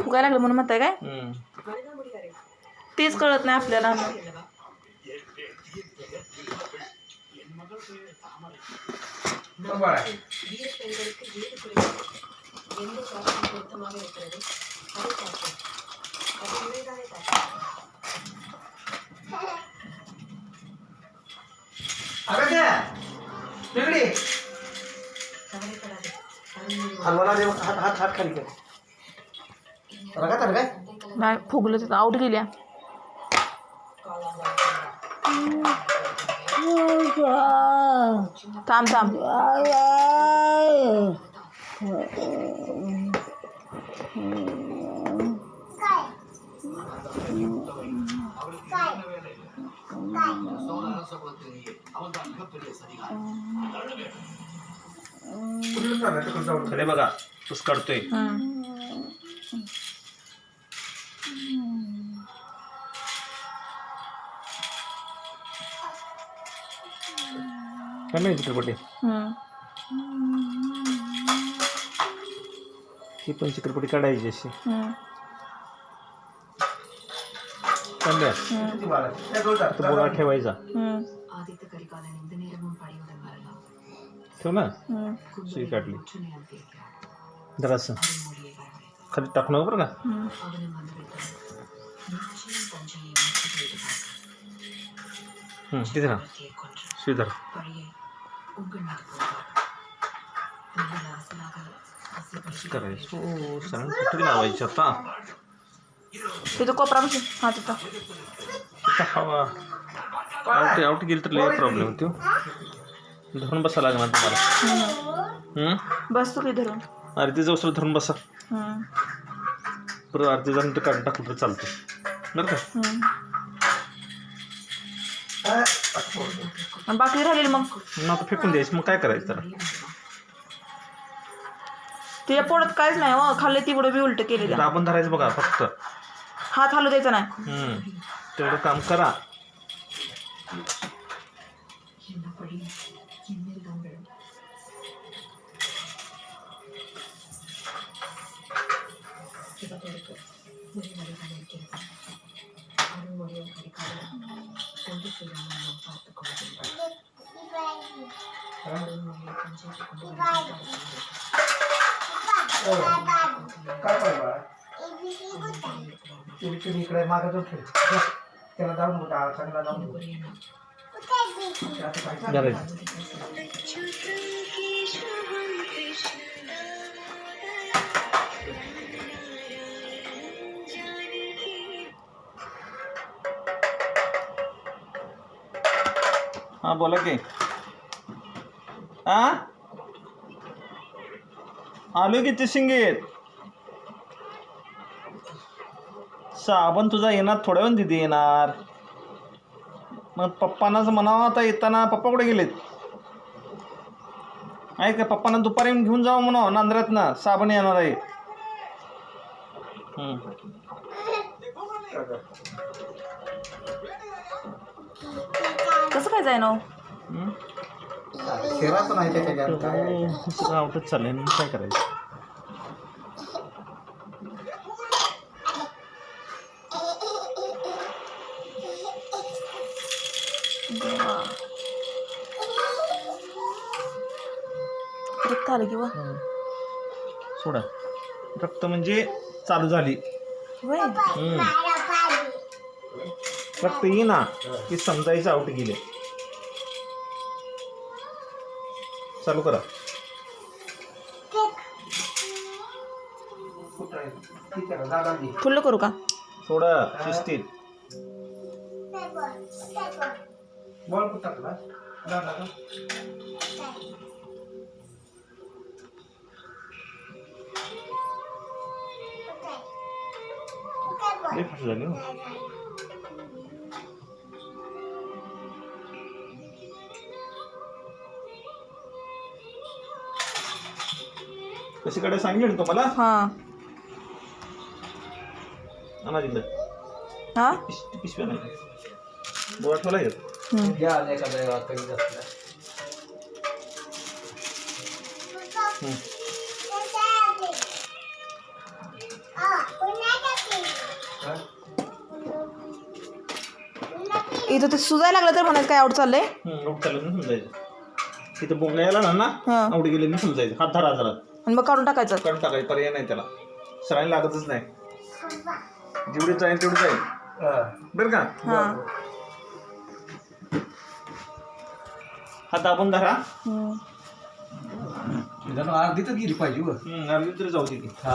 फुगायला लागलं म्हणून म्हणताय काय? तेच कळत नाही आपल्याला. हात खाली कर. नाही फुगलं तिथं आऊट गेल्या. थांब थांब. अरे बघा पुस काढतोय. काय नाही चित्रपटी ही पण चित्रपटी काढायची अशी बोला ठेवायचा. ठेव ना. सुई काढली जरासं खाली टाकू नका बरं का. तिथे ना सुई धरा. करायचं सांग कुठे लावायचं आता. तिथं कोपरा बसून. हा तिथं हवा आउट गेली तर लय प्रॉब्लेम होतो. धरून बसा लागणार तुम्हाला. बस तू काही धरून. अर्धी जाऊस धरून बसा. परत अर्धी जाऊन तर काढून टाकू तर चालतं बरं का. बाकी राहिलेली मग आता फेकून द्यायचं. मग काय करायचं तर तिच्या पोटात काहीच नाही हो. खाल्ले तिकडं बी उलट केले. आपण धरायचं बघा फक्त. हात हलू द्यायचा नाही. तेवढं काम करा. इकडे मागे जाऊन ठेव. त्याला जाऊन चांगला जाऊन हा बोला की. आलो की शिंगेत. साबण तुझा येणार थोड्या वेळ दिदी येणार. मग पप्पांनाच म्हणावं आता येताना. पप्पा कुठे गेलेत? आहे का पप्पांना दुपारी घेऊन जावं म्हणावं नांदऱ्यात ना. साबण येणार आहे. कसं काय जाय ना आवटच चालेल. काय करायचं. रक्त आलं किंवा सोडा. रक्त म्हणजे चालू झाली. रक्त येईना की समजायचं आउट गेले. चालू करा. फुल्ल करू का? थोडं शिस्तीत. बॉल कुठं टाकला? झाली. कशी कडे सांगितलं ना तुम्हाला. आणा दिलं. पिशव्या नाही बोळा ठेवला येत. इथं ते सुजायला लागलं तर म्हणायचं काय आउट चाललंय. आउट चाललं म्हणून समजायचं. तिथं बोंगला यायला ना हां. आउट गेले मी समजायचं. हात धरा जरा आणि मग काढून टाकायचं. काढून टाकायचं. पर्याय नाही त्याला. सरायला लागतच नाही. जेवढे जाईल तेवढे जाईल बरं का. हां. हात दाबून धरा. अर्धी तर गेली पाहिजे अर्धी तरी जाऊ दे ती. हा